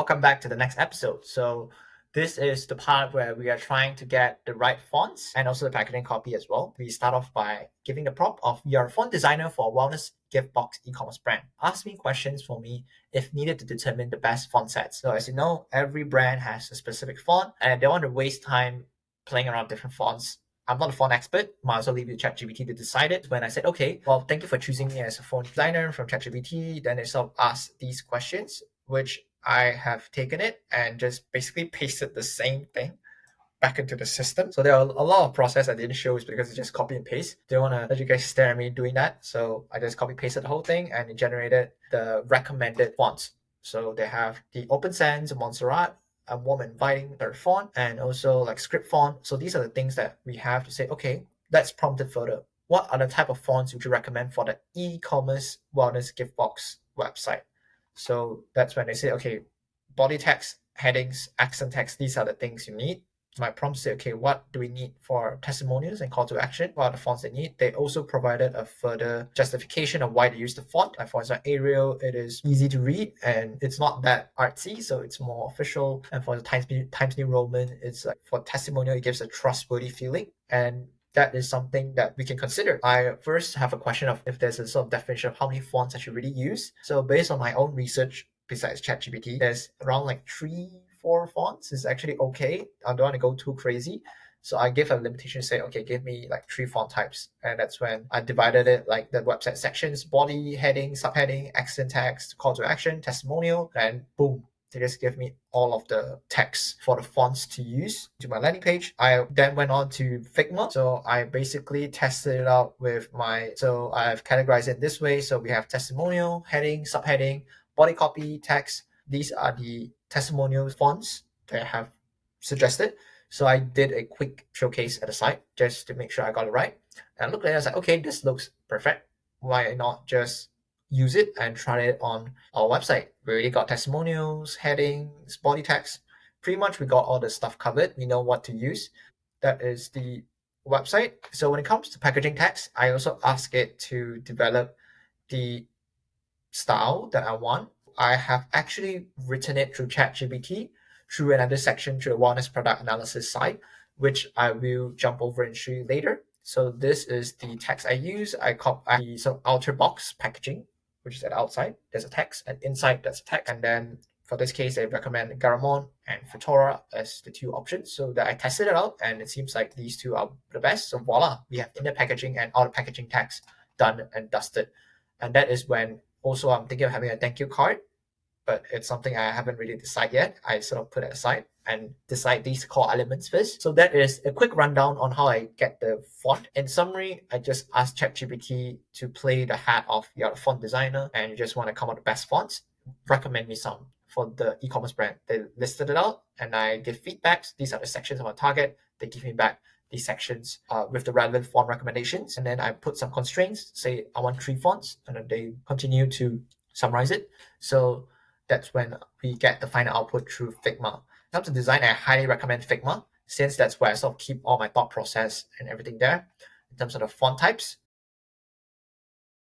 welcome back to the next episode. So this is the part where we are trying to get the right fonts and also the packaging copy as well. We start off by giving the prompt of you're a font designer for a wellness gift box e-commerce brand. Ask me questions for me if needed to determine the best font sets. So as you know, every brand has a specific font and I don't want to waste time playing around with different fonts. I'm not a font expert. Might as well leave it to ChatGPT to decide it. When I said, okay, well, thank you for choosing me as a font designer from ChatGPT, then it sort of asked these questions, which I have taken it and just basically pasted the same thing back into the system. So there are a lot of process I didn't show is because it's just copy and paste. Don't want to let you guys stare at me doing that. So I just copy pasted the whole thing and it generated the recommended fonts. So they have the Open Sans, Montserrat, a warm inviting font, and also like script font. So these are the things that we have to say, okay, let's prompt it further. What are the type of fonts would you recommend for the e-commerce wellness gift box website? So that's when they say, okay, body text, headings, accent text, these are the things you need. My prompt say, okay, what do we need for testimonials and call to action? What are the fonts they need? They also provided a further justification of why they use the font. Like for example, Arial, it is easy to read and it's not that artsy, so it's more official. And for the Times New Roman, it's like for testimonial, it gives a trustworthy feeling. And that is something that we can consider. I first have a question of if there's a sort of definition of how many fonts I should really use. So based on my own research, besides ChatGPT, there's around like 3-4 fonts is actually okay. I don't want to go too crazy. So I give a limitation, say, okay, give me like 3 font types. And that's when I divided it like the website sections, body, heading, subheading, accent text, call to action, testimonial, and boom, they just give me all of the text for the fonts to use to my landing page. I then went on to Figma. So I basically tested it out with so I've categorized it this way. So we have testimonial, heading, subheading, body copy, text. These are the testimonial fonts that I have suggested. So I did a quick showcase at the site just to make sure I got it right. And I looked at it, I was like, okay, this looks perfect. Why not just use it and try it on our website? We already got testimonials, headings, body text. Pretty much we got all the stuff covered. We know what to use. That is the website. So when it comes to packaging text, I also ask it to develop the style that I want. I have actually written it through ChatGPT through another section through a wellness product analysis site, which I will jump over and show you later. So this is the text I use. I copy some outer box packaging, which is at outside. There's a text, and inside there's a text. And then for this case, I recommend Garamond and Futura as the 2 options. So that I tested it out, and it seems like these 2 are the best. So voila, we have inner packaging and outer packaging text done and dusted. And that is when also I'm thinking of having a thank you card, but it's something I haven't really decided yet. I sort of put it aside and decide these core elements first. So that is a quick rundown on how I get the font. In summary, I just asked ChatGPT to play the hat of you're a font designer and you just want to come up with the best fonts. Recommend me some for the e-commerce brand. They listed it out and I give feedbacks. These are the sections of my target. They give me back these sections with the relevant font recommendations. And then I put some constraints, say I want 3 fonts, and then they continue to summarize it. So that's when we get the final output through Figma. In terms of design, I highly recommend Figma since that's where I sort of keep all my thought process and everything there. In terms of the font types,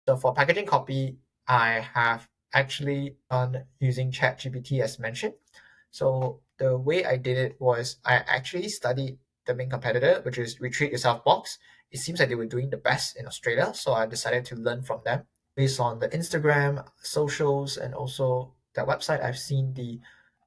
so for packaging copy, I have actually done using ChatGPT as mentioned. So the way I did it was I actually studied the main competitor, which is Retreat Yourself Box. It seems like they were doing the best in Australia, so I decided to learn from them based on the Instagram, socials, and also their website. I've seen the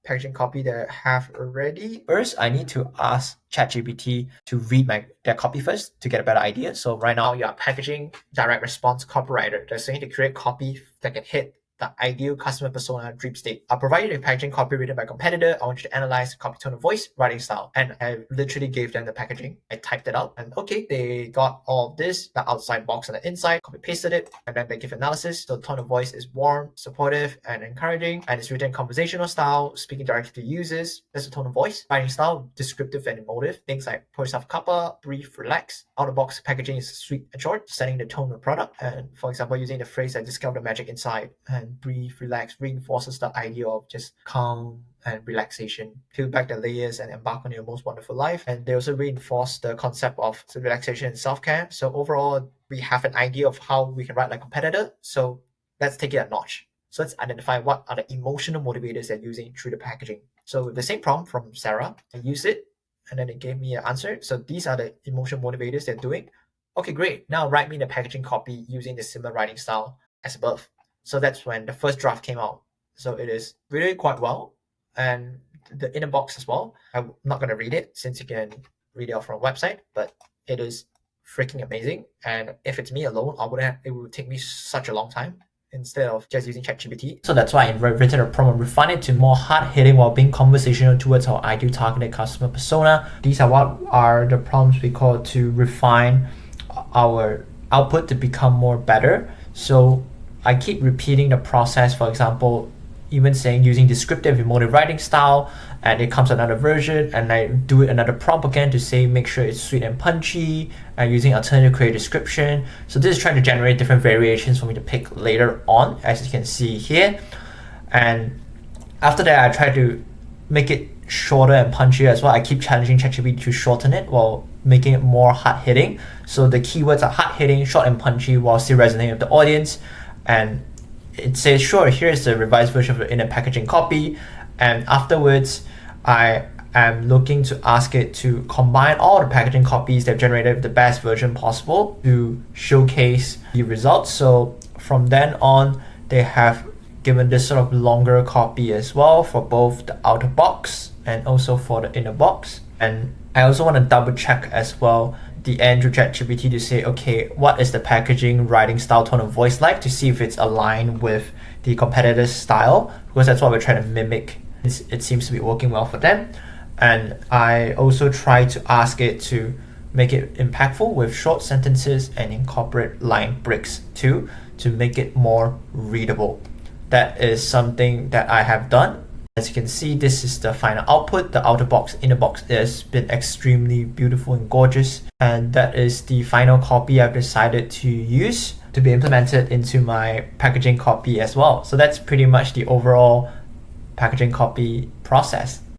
packaging copy that I have already. First, I need to ask ChatGPT to read their copy first to get a better idea. So right now, you're a packaging direct response copywriter. They're saying to create copy that can hit the ideal customer persona dream state. I'll provide you the packaging copy written by a competitor. I want you to analyze the copy tone of voice, writing style. And I literally gave them the packaging. I typed it out and okay, they got all of this, the outside box and the inside, copy pasted it, and then they give analysis. So the tone of voice is warm, supportive, and encouraging, and it's written in conversational style, speaking directly to users. That's the tone of voice. Writing style, descriptive and emotive. Things like pour yourself a cuppa, brief, relax. Out of box packaging is sweet and short, setting the tone of the product. And for example, using the phrase I discovered the magic inside and breathe, relax reinforces the idea of just calm and relaxation. Peel back the layers and embark on your most wonderful life. And they also reinforce the concept of relaxation and self-care. So overall, we have an idea of how we can write like a competitor. So let's take it a notch. So let's identify what are the emotional motivators they're using through the packaging. So with the same prompt from Sarah, I used it and then it gave me an answer. So these are the emotional motivators they're doing. Okay, great. Now write me the packaging copy using the similar writing style as above. So that's when the first draft came out. So it is really quite well. And the inner box as well. I'm not going to read it since you can read it off from a website, but it is freaking amazing. And if it's me alone, it would take me such a long time instead of just using ChatGPT. So that's why I written a prompt and refined it to more hard-hitting while being conversational towards our ideal targeted customer persona. These are what are the prompts we call to refine our output to become more better. So I keep repeating the process. For example, even saying using descriptive emotive writing style, and it comes another version, and I do another prompt again to say make sure it's sweet and punchy, and using alternative creative description. So this is trying to generate different variations for me to pick later on, as you can see here. And after that, I try to make it shorter and punchier as well. I keep challenging ChatGPT to shorten it while making it more hard-hitting. So the keywords are hard-hitting, short and punchy, while still resonating with the audience. And it says, sure, here's the revised version of the inner packaging copy. And afterwards, I am looking to ask it to combine all the packaging copies they've generated with the best version possible to showcase the results. So from then on, they have given this sort of longer copy as well for both the outer box and also for the inner box. And I also want to double check as well the end through ChatGPT to say, okay, what is the packaging, writing style, tone of voice like, to see if it's aligned with the competitor's style, because that's what we're trying to mimic. It seems to be working well for them. And I also try to ask it to make it impactful with short sentences and incorporate line breaks too, to make it more readable. That is something that I have done. As you can see, this is the final output. The outer box, inner box has been extremely beautiful and gorgeous. And that is the final copy I've decided to use to be implemented into my packaging copy as well. So that's pretty much the overall packaging copy process.